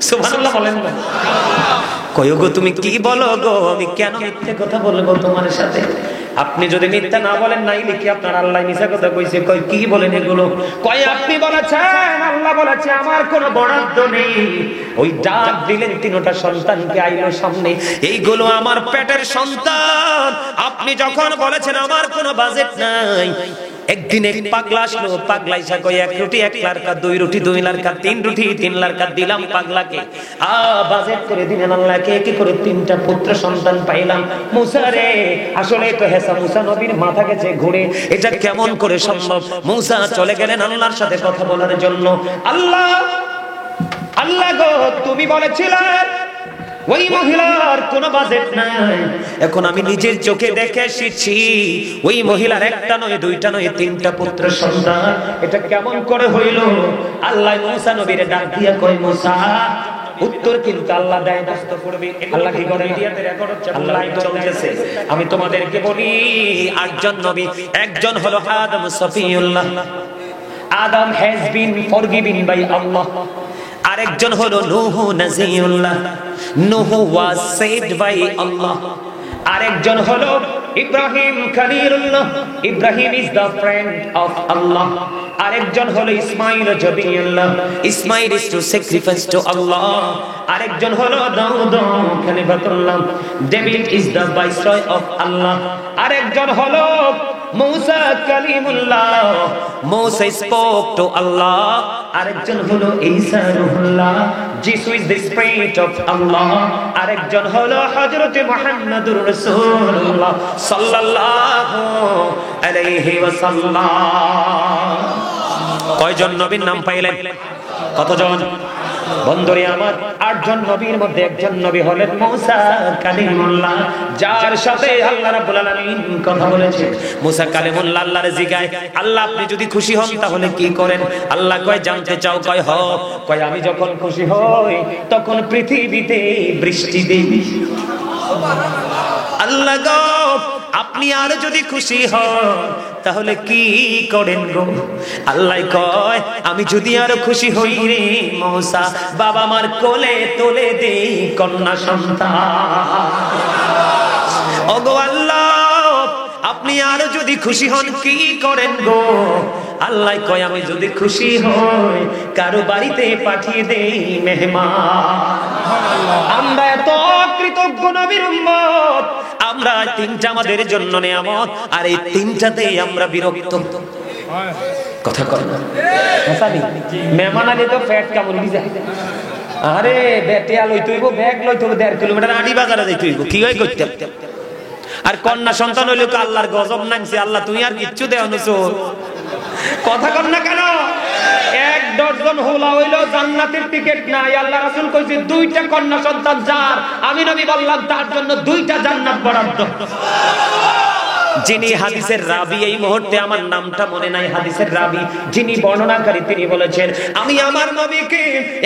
সুবহানাল্লাহ বলেন না। কয় গো তুমি কি বলো গো, আমি কেন মিথ্যে কথা বলবো তোমার সাথে? আপনি যদি মিথ্যা না বলেন নাইলে কি আপনার আল্লাহ মিথ্যা কথা কইছে? কয় কি বলেন এগুলো? কয় আপনি বলেছেন আল্লাহ বলেছে আমার কোনো বরাদ্দ নেই। ওই ডাক দিলেন তিনটা সন্তানকে আইলো সামনে, এইগুলো আমার পেটের সন্তান। আপনি যখন বলেছেন আমার কোনো বাজেট নাই, একদিন এক পাগলা আসলো, পাগলা ইসা কয় এক রুটি এক লারকা, দুই রুটি দুই লারকা, তিন রুটি তিন লারকা দিলাম পাগলাকে। বাজেট করে দিলেন আল্লাহকে, কি করে তিনটা পুত্র সন্তান পাইলাম। মুসা রে আসলে তো হেসা মুসা নবীর মাথা গেছে ঘুরে, এটা কেমন করে সম্ভব? মুসা চলে গেলেন আল্লাহর সাথে কথা বলার জন্য। আল্লাহ আল্লাহ গো তুমি বলেছিলে ওই মহিলার কোনো বাজেট নাই। এখন আমি নিজের চোখে দেখে এসেছি ওই মহিলার একটা নয় দুইটা নয় তিনটা পুত্র সন্তান। এটা কেমন করে হইল? আল্লাহ মুসা নবীরে ডাক দিয়া কয় মুসা, উত্তর কিন্তু আল্লাহ দেয় না। আল্লাহ কি করে? আল্লাহ চলতেছে। আমি তোমাদেরকে বলি আটজন নবী, একজন হলো আদম সফিউল্লাহ, আদম has been forgiven by Allah. আরেকজন হলো নূহ নাজিউল্লাহ, নূহ ওয়াজ সেভড বাই আল্লাহ। আরেকজন হলো ইব্রাহিম খলিলুল্লাহ, Ibrahim is the friend of Allah. আরেকজন হলো ইসমাঈল জবিউল্লাহ, Ismail is to sacrifice to Allah. আরেকজন হলো দাউদ খলিফাতুল্লাহ, David is the viceroy of Allah. আরেকজন হলো মুসা কালিমুল্লাহ, মুসা স্পোক টু আল্লাহ। আরেকজন হলো ঈসা রূহুল্লাহ, যিশু is the spirit of Allah. আরেকজন হলো হযরত মুহাম্মদুর রাসূলুল্লাহ সাল্লাল্লাহু আলাইহি ওয়াসাল্লাম। কয়জন নবীর নাম পাইলেন? কতজন? বন্ধুরে আমার, আটজন নবীর মধ্যে একজন নবী হলেন মুসা কালিমুল্লাহ, যার সাথে আল্লাহ রাব্বুল আলামিন কথা বলেছেন। মুসা কালিমুল্লাহ আল্লাহর জিগায়, আল্লাহ আপনি যদি খুশি হন তাহলে কি করেন? আল্লাহ কয় জানতে চাও? কয় হ। কয় আমি যখন খুশি হই তখন পৃথিবীতে বৃষ্টি দেই। আল্লাহ গো আপনি আর যদি খুশি হন তাহলে কি করেন গো? আল্লাহ কয় আমি যদি আরো খুশি হই রে মুসা, বাবা মার কোলে তোলে দেই কন্যা সন্তান। ওগো আল্লাহ আপনি আরো যদি খুশি হন কি করেন গো? আল্লাহ কয় আমি যদি খুশি হই কারো বাড়িতে পাঠিয়ে দেই মেহমান। আমরা এত কৃতজ্ঞ নবীর উম্মত, আমরা তিনটা আমাদের জন্য নিয়ামত, আর এই তিনটাতেই আমরা বিরক্ত। কথা কয় না মেহমান আলে তো পেট কামড় দি যায়। আরে বেটিয়া লইতে হইব, ব্যাগ লইতে হইব 1.5 কিলোমিটার আড়ি বাজারে যাইতে হইব, কি হয় করতে। আর কন্যা সন্তান হইলে তো আল্লাহর গজব নামছে। আল্লাহ তুমি আর কিচ্ছু দেও না। কথা কন না কেন? 1 ডজন হোলা হইলো জান্নাতের টিকিট নাই। আল্লাহ রাসূল কইছে 2টা কন্যা সন্তান যার, আমি নবী বললাম তার জন্য 2টা জান্নাত বরাদ্দ। যিনি হাদিসের রাবি, এই মুহূর্তে আমার নামটা মনে নাই, হাদিসের রাবি যিনি বর্ণনাকারী তিনি বলেছেন আমি আমার নবীকে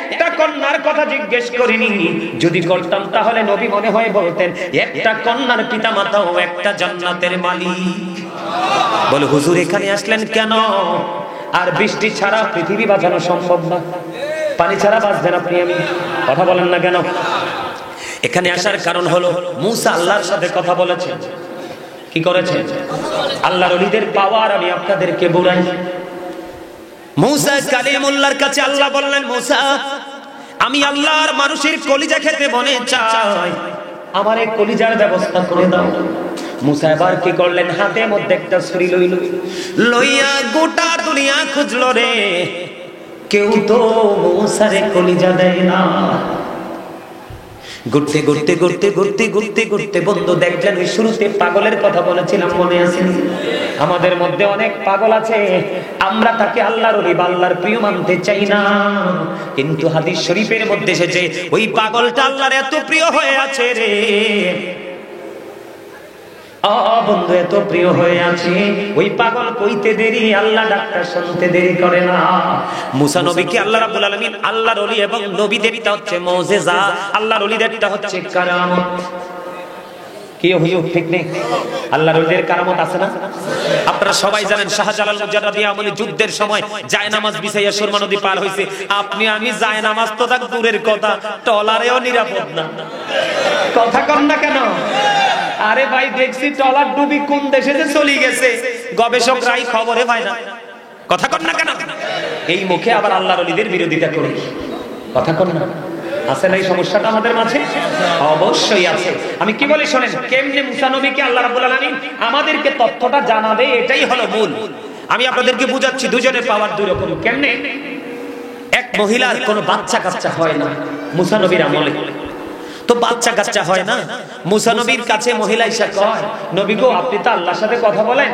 একটা কন্যার কথা জিজ্ঞেস করিনি, যদি করতাম তাহলে নবী মনে হয় বলতেন একটা কন্যার পিতামাতাও একটা জান্নাতের মালিক। বলে হুজুর এখানে আসলেন কেন? আর বৃষ্টি ছাড়া পৃথিবী বাঁচানো সম্ভব না, পানি ছাড়া বাঁচবেন আপনি, আমি কথা বলেন না কেন? এখানে আসার কারণ হলো মুসা আল্লাহর সাথে কথা বলেছেন। কি করেছেন? আল্লাহর ওলিদের পাওয়ার আমি আপনাদেরকে বলাই। মুসা কালিমুল্লাহর কাছে আল্লাহ বললেন মুসা আমি আল্লাহর মানুষের কলিজা খেতে মনে চাই, আমার এই কলিজার ব্যবস্থা করে দাও। মুসা এবার কি করলেন? হাতের মধ্যে একটা ছুরি লইয়া গোটা দুনিয়া খুঁজলো রে, কেউ তো মুসারে কলিজা দেয় না। ঘুরতে ঘুরতে ঘুরতে ঘুরতে ঘুরতে ঘুরতে বন্ধু দেখলেন ওই শুরুতে পাগলের কথা বলেছিলাম, মনে আছে? আমাদের মধ্যে অনেক পাগল আছে, আমরা তাকে আল্লাহর ওলি বা আল্লাহর প্রিয় মানতে চাই না, কিন্তু হাদিস শরীফের মধ্যে এসেছে ওই পাগলটা আল্লাহর এত প্রিয় হয়ে আছে রে। বন্ধু এত প্রিয় হয়ে আছে, ওই পাগল কইতে দেরি আল্লাহ ডাকটা শুনতে দেরি করে না। মুসা নবীকে আল্লাহ রাব্বুল আলামিন, আল্লাহর ওলি এবং নবীদেরটা হচ্ছে মুজিজা, আল্লাহর ওলিদেরটা হচ্ছে কারামত। কি হুজুর ঠিক নেই? আল্লাহর ওলিদের কারামত আছে না? আপনারা সবাই জানেন শাহজালাল মুজাদ্দিদ যুদ্ধের সময় জায়নামাজ বিছাইয়া সুরমা নদী পার হইছে। আপনি আমি জায়নামাজ তো তাক দূরের কথা, টলারেও নিরাপদ না। কথা কন না কেন? আরে ভাই দেখছি টলার ডুবি কোন দেশে যে চলে গেছে, গবেষকরাই খবরে পায় না। কথা কন না কেন? এই মুখে আবার আল্লাহর ওলিদের বিরোধিতা করে। কথা কন না? আছে না এই সমস্যাটা আমাদের মাঝে? অবশ্যই আছে। আমি কি বলি শোনেন, কেমনে মুসা নবীকে আল্লাহ রাব্বুল আলামিন আমাদেরকে তথ্যটা জানাবে, এটাই হলো মূল। আমি আপনাদেরকে বুঝাচ্ছি দুজনের পাওয়ার দুই রকম। কেমনে? এক মহিলার কোনো বাচ্চা কাচ্চা হয় না মুসা নবীর আমলে, তো বাচ্চা কাচ্চা হয় না, মুসা নবীর কাছে মহিলা এসে কয়, নবী গো আপনি তো আল্লাহর সাথে কথা বলেন,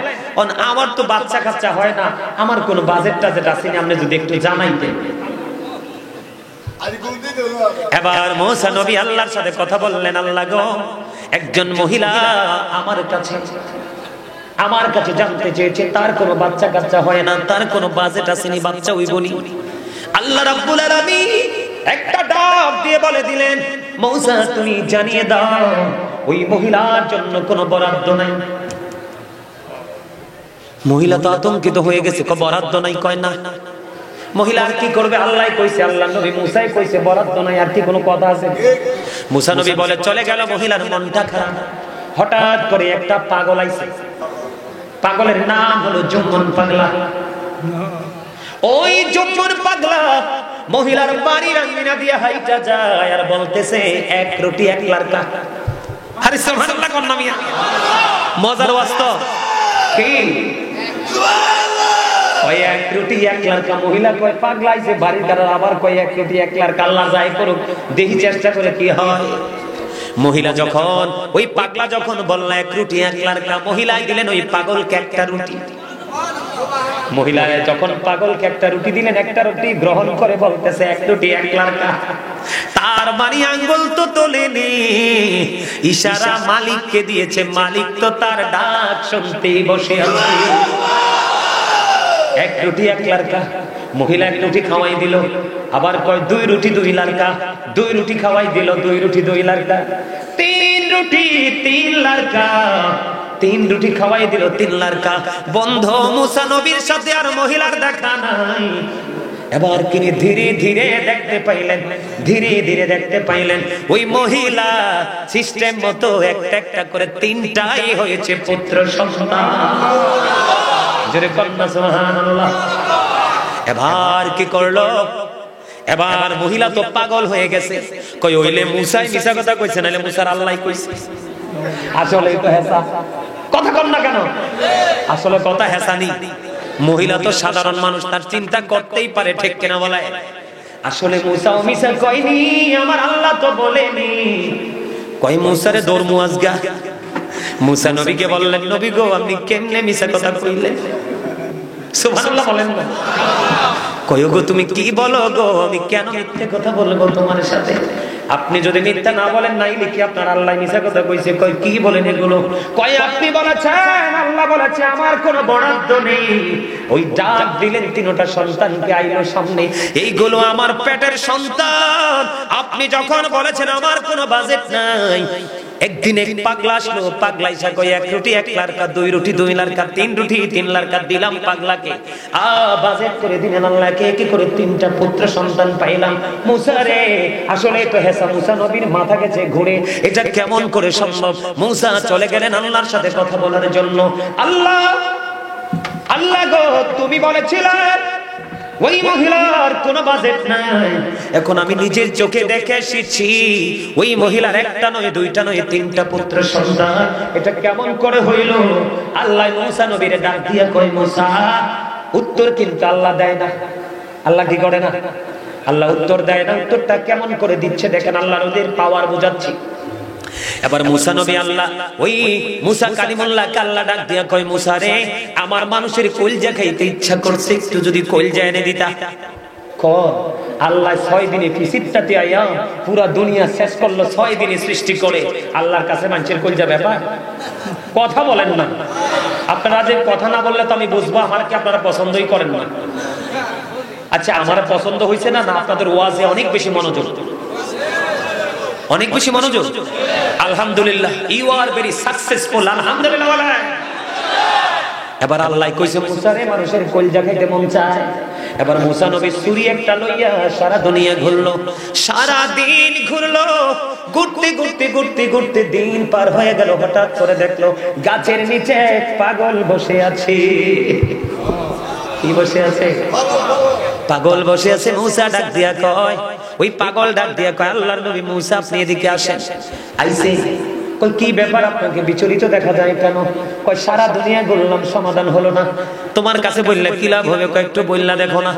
আমার তো বাচ্চা কাচ্চা হয় না, আমার কোনো বাজেট টাজেট আছে না, আপনি যদি একটু জানাইতেন। এবার মুসা নবী আল্লাহর সাথে কথা বললেন, আল্লাহ গো একজন মহিলা আমার কাছে জানতে চেয়েছে, তার কোনো বাচ্চা কাচ্চা হয় না, তার কোনো বাজেট আসেনি, বাচ্চা হইবনি। আল্লাহ রাব্বুল আলামিন একটা ডাক দিয়ে বলে দিলেন, মুসা তুমি জানিয়ে দাও ওই মহিলার জন্য কোনো বরাদ্দ নাই। মহিলা তো আতঙ্কিত হয়ে গেছে, বরাদ্দ নাই কয় না। মহিলা আর কি করবে? আল্লাহ কইছে, আল্লাহ নবী মুসাই কইছে বরাদ্দ নাই, আর কি কোনো কথা আছে? মুসা নবী বলে চলে গেল। মহিলার মনটা খারাপ। হঠাৎ করে একটা পাগল আইছে, পাগলের নাম হলো জুম্মন পাগলা। ওই জুম্মন পাগলা মহিলার বাড়ির আঙ্গিনা দিয়ে হাইটা যায় আর বলতেছে, এক রুটি এক লাড়কা। আরে সুবহানাল্লাহ কোন নামিয়া মজার বাস্তব কি? ওই এক রুটি এক লাড়কা। মহিলা কয় পাগলা আইছে বাড়ির দ্বারা, আবার কয় এক রুটি এক লাড়কা। আল্লাহ যাই করুক, দেখি চেষ্টা করে কি হয়। মহিলা যখন ওই পাগলা যখন বলল এক রুটি এক লাড়কা, মহিলাই দিলেন ওই পাগলকে একটা রুটি। মহিলা যখন পাগলকে একটা রুটি দিলেন, একটা রুটি গ্রহণ করে বলতেছে এক রুটি এক লাড়কা। তার মানে আঙ্গুল তো তোলেনি, ইশারা মালিককে দিয়েছে, মালিক তো তার ডাক শুনতেই বসে আছে। এক রুটি এক লাড়কা। মহিলা এক রুটি খাওয়াই দিল, আবার কয় দুই রুটি দুই লাড়কা। দুই রুটি খাওয়াই দিল, দুই রুটি দুই লাড়কা। তিন রুটি তিন লাড়কা। তিন রুটি খাওয়াই দিল, তিন লাড়কা। বন্ধু মুসা নবীর সাথে আর মহিলার দেখা নাই। এবার তিনি ধীরে ধীরে দেখতে পাইলেন, ধীরে ধীরে দেখতে পাইলেন ওই মহিলা সিস্টেম মতো একটা একটা করে তিনটাই হয়েছে পুত্র সন্তান। জোরে কন্যা সুবহানাল্লাহ। এবার কি করলো? এবার মহিলা তো পাগল হয়ে গেছে, কই ওইলে মুসাই মিছা কথা কইছে, নাইলে মুসার আল্লাহ কইছে। আসলে তো হেসা। কথা কম না কেন? আসলে কথা হেসানি। মহিলা তো সাধারণ মানুষ, তার চিন্তা করতেই পারে, ঠিক কিনা বলায়? আসলে মুসা ও মিছা কইনি, আমার আল্লাহ তো বলেনি। কই মুসারে দরমু আজগা। মুসা নবীকে বললেন, নবী গো আপনি কেমনে মিছা কথা কইলেন? সুবহানাল্লাহ বলেন না। কই গো তুমি কি বলো গো, আমি কেন মিথ্যে কথা বলবো তোমার সাথে? আপনি যদি মিথ্যা না বলেন, নাইলে কি আপনার আল্লাহ মিথ্যা কথা কইছে? কই কি বলেন এগুলো? কই আপনি বলেছেন, আল্লাহ বলেছে আমার কোনো বরাদ্দ নেই। ওই ডাক দিলেন, তিনটা সন্তানকে আইলো সামনে, এইগুলো আমার পেটের সন্তান। আপনি যখন বলেছেন আমার কোনো বাজেট নাই, একদিন এক পাগলা আসলো, পাগলা এসে কই এক রুটি এক লাড়কা, দুই রুটি দুই লাড়কা, তিন রুটি তিন লাড়কা দিলাম পাগলাকে। বাজেট করে দিলেন আল্লাহকে, কি করে তিনটা পুত্র সন্তান পাইলাম। মুসা রে আসলে তো হেসা। মুসা নবীর মাথা গেছে ঘুরে, এটা কেমন করে সম্ভব? মুসা চলে গেলেন আল্লাহর সাথে কথা বলার জন্য। আল্লাহ আল্লাহ গো তুমি বলেছিলে ওই মহিলার কোনো বাজেট নাই। এখন আমি নিজের চোখে দেখে এসেছি ওই মহিলার একটা নয়, দুইটা নয়, তিনটা পুত্র সন্তান। এটা কেমন করে হইল? আল্লাহ মুসা নবীরে ডাক দিয়া কয়, মুসা উত্তর কিন্তু আল্লাহ দেয় না। আল্লাহ কি করে না? আল্লাহ উত্তর দেয় না। উত্তরটা কেমন করে দিচ্ছে দেখেন, আল্লাহর ওদের পাওয়ার বোঝাচ্ছি। এবার মুসা নবী আল্লাহ ওই মুসা কালিমুল্লাহকে আল্লাহ ডাক দিয়া কয়, মুসা রে আমার মানুষের কলজা খাইতে ইচ্ছা করছে, একটু যদি কলজা এনে দিতা। আল্লাহ 6 দিনে ফিসিটটাতে আয়া পুরা দুনিয়া শেষ করলো, 6 দিনে সৃষ্টি করে। আল্লাহর কাছে মানুষের কলজা ব্যাপার? কথা বলেন না আপনারা। যে কথা না বললে তো আমি বুঝবো আমার কি আপনারা পছন্দই করেন না। আচ্ছা আমার পছন্দ হয়েছে না? না আপনাদের ওয়াজে অনেক বেশি মনোযোগ, অনেক বেশি মনোযোগ। আলহামদুলিল্লাহ, ইউ আর ভেরি সাকসেসফুল। আলহামদুলিল্লাহ বলেন। এবার আল্লাহ কইছে মুসা রে, মানুষের কলজা খাইতে মন চায়। এবার মুসা নবী ছুরি একটা লইয়া সারা দুনিয়া ঘুরলো, সারা দিন ঘুরলো। ঘুরতে ঘুরতে ঘুরতে ঘুরতে দিন পার হয়ে গেল। হঠাৎ করে দেখলো গাছের নিচে পাগল বসে আছে। কি বসে আছে? পাগল বসে আছে। মুসা ডাক দিয়া কয়, ওই পাগল ডাক দিয়া কয়, আল্লাহর নবী মুসা আপনি এদিকে আসেন। আইছে। কই কি ব্যাপার, আপনাকে বিচলিত দেখা যায় কেন? কয় সারা দুনিয়া ঘুরলাম, সমাধান হলো না। তোমার কাছে বললে কি লাভ হবে? কয় একটু বললা দেখো না।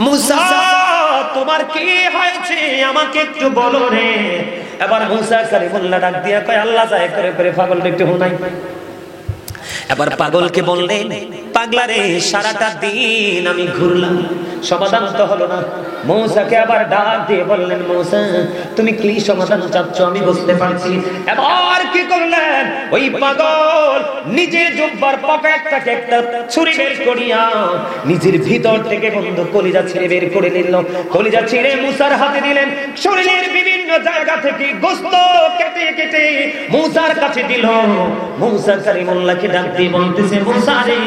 মুসা তোমার কি হয়েছে আমাকে একটু বলো রে। এবার মুসা কালিমুল্লাহ ডাক দিয়া কয়, আল্লাহ যায় করে করে পাগল একটু হুনাই। এবার পাগলকে বললেন, পাগলা রে, সারাটা দিন আমি ঘুরলাম, সমাধান তো হলো না। মূসাকে আবার ডাক দিয়ে বললেন, মূসা তুমি কি সমাধান চাচ্ছ আমি বুঝতে পারছি। এবার কি করলেন, ওই পাগল নিজের জুব্বার পকেট থেকে একটা ছুরি বের করিয়া নিজের ভিতর থেকে বন্ধু কলিজা ছিঁড়ে বের করে নিল। কলিজা ছিঁড়ে মূসার হাতে দিলেন। শরীরের বিভিন্ন জায়গা থেকে গোশত কেটে কেটে মূসার কাছে দিল। মূসা কালিমুল্লাহকে ডাক দিয়ে বলতেছে, মূসা রে,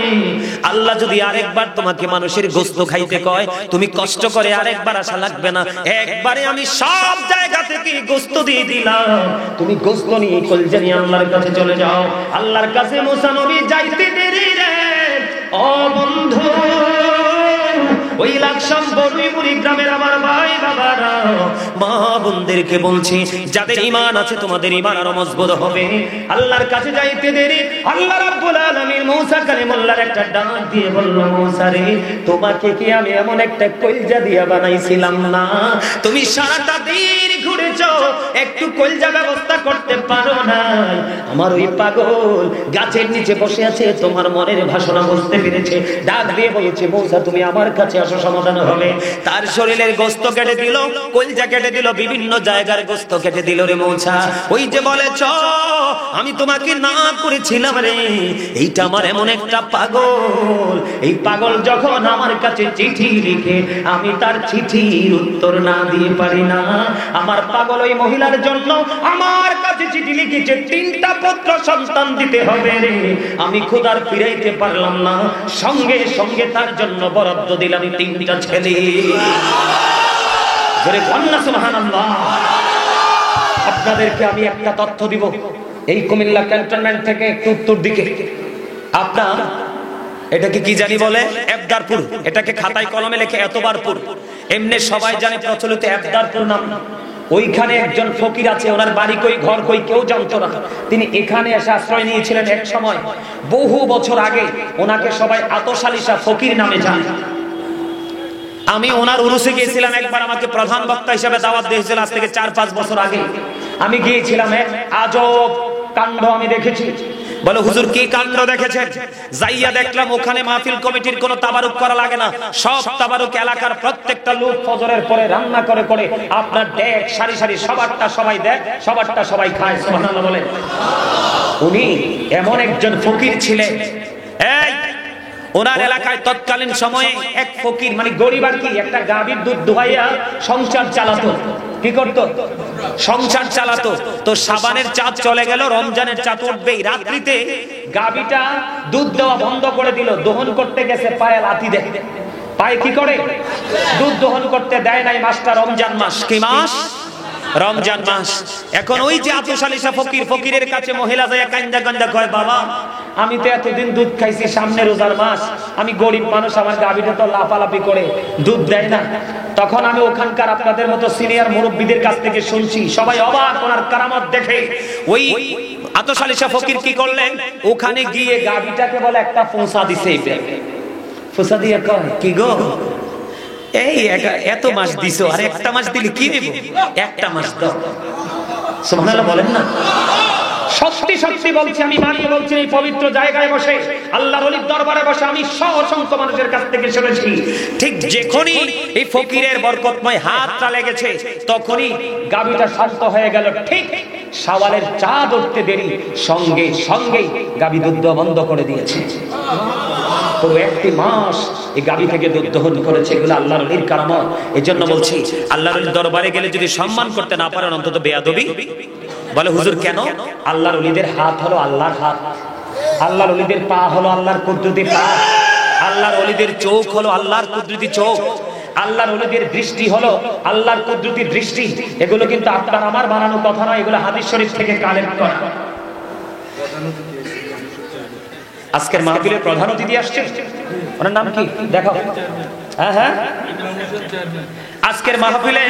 আল্লাহ যদি আরেকবার তোমাকে মানুষের গোশত খাইতে কয়, তুমি কষ্ট করে আরেকবার আসা লাগবে না। একবারে আমি সব জায়গা থেকে গোশত দিয়ে দিলাম, তুমি গোশত নিয়ে কলজা নিয়ে আল্লাহর কাছে চলে যাও। আল্লাহর কাছে মূসা নবী যাইতে দেরি রে। ও বন্ধু, ওই লাকসাম বড়ুইমুড়ি গ্রামের আমার ভাই বাবারা, মা বোনদেরকে বলছি, যাদের ঈমান আছে তোমাদের ঈমান আরো মজবুত হবে। আল্লাহর কাছে যাইতে দেরি। আল্লাহ রাব্বুল আলামিন মূসা কালিমুল্লাহর একটা ডাক দিয়ে বলল, মূসা রে, তোমাকে কি আমি এমন একটা কলজা দিয়া বানাইছিলাম না? তুমি সারাটা দিন ঘুরেছো, একটু কলজা ব্যবস্থা করতে পারো না। আমার ওই পাগল গাছের নিচে বসে আছে, তোমার মনের ভাষণা বুঝতে পেরেছে। ডাক দিয়ে বলছে, মূসা তুমি আমার কাছে আসো, সমাধান হবে। তার শরীরের গোশত কেটে দিল, কলজা কেটে দিল, বিভিন্ন জায়গার গোশত কেটে দিল। রে মূসা, ওই যে বলেছ আমি তোমাকে না করেছিলাম রে, এইটা আমার এমন একটা পাগল। এই পাগল যখন আমার কাছে চিঠি লিখে, আমি তার চিঠির উত্তর না দিয়ে পারি না। আমার পাগল ওই মহিলার জন্য আমার কাছে চিঠি লিখেছে, 3টা পুত্র সন্তান দিতে হবে রে। আমি খোদার ফিরাইতে পারলাম না, সঙ্গে সঙ্গে তার জন্য বরাদ্দ দিলাম 3টা ছেলে। জোরে কন্যা সুবহানাল্লাহ। আপনাদেরকে আমি একটা তথ্য দিব। এই কুমিল্লা ক্যান্টনমেন্ট থেকে একটু উত্তর দিকে আপনার এটাকে কি জানি বলে, এবদারপুর। এটাকে খাতায় কলমে লেখে এতবারপুর। এমনি সবাই জানে প্রচলিত এবদারপুর নাম। ওইখানে একজন ফকির আছে, ওনার বাড়ি কই ঘর কই কেউ জানতো না। তিনি এখানে এসে আশ্রয় নিয়েছিলেন এক সময়, বহু বছর আগে। ওনাকে সবাই আতশালিশা ফকির নামে জানে। আমি ওনার উরুসে গিয়েছিলাম একবার, আমাকে প্রধান বক্তা হিসেবে দাওয়াত দিয়েছিল আজ থেকে 4-5 বছর আগে। আমি গিয়েছিলাম, এক আজব কাণ্ড আমি দেখেছি। বলে, হুজুর কি কাণ্ড দেখেছেন? যাইয়া দেখলাম ওখানে মাহফিল কমিটির কোনো তাবারুক করা লাগে না। সব তাবারুক এলাকার প্রত্যেকটা লোক ফজরের পরে রান্না করে করে আপনার দেখ সারি সারি, সবারটা সবাই দেখ, সবারটা সবাই খায়। সুবহানাল্লাহ বলেন। উনি এমন একজন ফকির ছিলেন, এই ওনার এলাকায় তৎকালীন সময়ে এক ফকির, মানে গরিব আর কি, একটা গাভীর দুধ দুহাইয়া সংসার চালাতো। কি করতো? সংসার চালাতো। তো শাবানের চাঁদ চলে গেল, রমজানের চাঁদ উঠবেই। রাত্রিতে গাভীটা দুধ দেওয়া বন্ধ করে দিল। দহন করতে গেছে, পায়ে লাথি দেয়। পায়ে কি করে? দুধ দহন করতে দেয় নাই। মাসটা রমজান মাস। কি মাস? রমজান মাস। এখন ওই যে আতশালিশা ফকির, ফকিরের কাছে মহিলা যায় কান্দা কান্দা কয়, বাবা আমি তো এতদিন দুধ খাইছি, সামনে রোজার মাস, আমি গরিব মানুষ, আমার গাভীটা তো লাফালাফি করে দুধ দেয় না। তখন আমি ওখানকার আপনাদের মতো সিনিয়র মুরব্বীদের কাছ থেকে শুনছি, সবাই অবাক ওনার কারামত দেখে। ওই আতশালিশা ফকির কি করলেন, ওখানে গিয়ে গাভীটাকে বলে একটা ফোঁসা দিছে। ফোঁসা দিয়ে কয়, কি গো এই এত মাস দিছো, আর একটা মাস দিলে কি দেব? একটা মাস দাও। সুবহানাল্লাহ বলেন না। সত্যি সত্যি বলছি, আমি বানিয়ে বলছি, এই পবিত্র জায়গায় বসে, আল্লাহর ওলির দরবারে বসে আমি অসংখ্য মানুষের কাছ থেকে শুনেছি। ঠিক যখনই এই ফকিরের বরকতময় হাতটা লেগেছে, তখনই গাভীটা শান্ত হয়ে গেল। ঠিক শাওয়ালের চাঁদ উঠতে দেরি, সঙ্গে সঙ্গেই গাভী দুধ বন্ধ করে দিয়েছে। পুরো 1 মাস এই গাভী থেকে দুধ দহন করেছে, এগুলো আল্লাহর ওলির কারামত। এই জন্য বলছি আল্লাহর ওলির দরবারে গেলে যদি সম্মান করতে না পারেন অন্তত বেয়াদবি। বলে হুজুর কেন? আল্লাহর ওলিদের হাত হলো আল্লাহর হাত, আল্লাহর ওলিদের পা হলো আল্লাহর কুদরতি পা, আল্লাহর ওলিদের চোখ হলো আল্লাহর কুদরতি চোখ, আল্লাহর ওলিদের দৃষ্টি হলো আল্লাহর কুদরতি দৃষ্টি। এগুলো কিন্তু আপনার আমার বানানো কথা নয়, এগুলো হাদিস শরীফ থেকে কালেক্ট করা। আজকের মাহফিলের প্রধান অতিথি আসছে, ওনার নাম কি দেখো? হ্যাঁ হ্যাঁ, আজকের মাহফিলে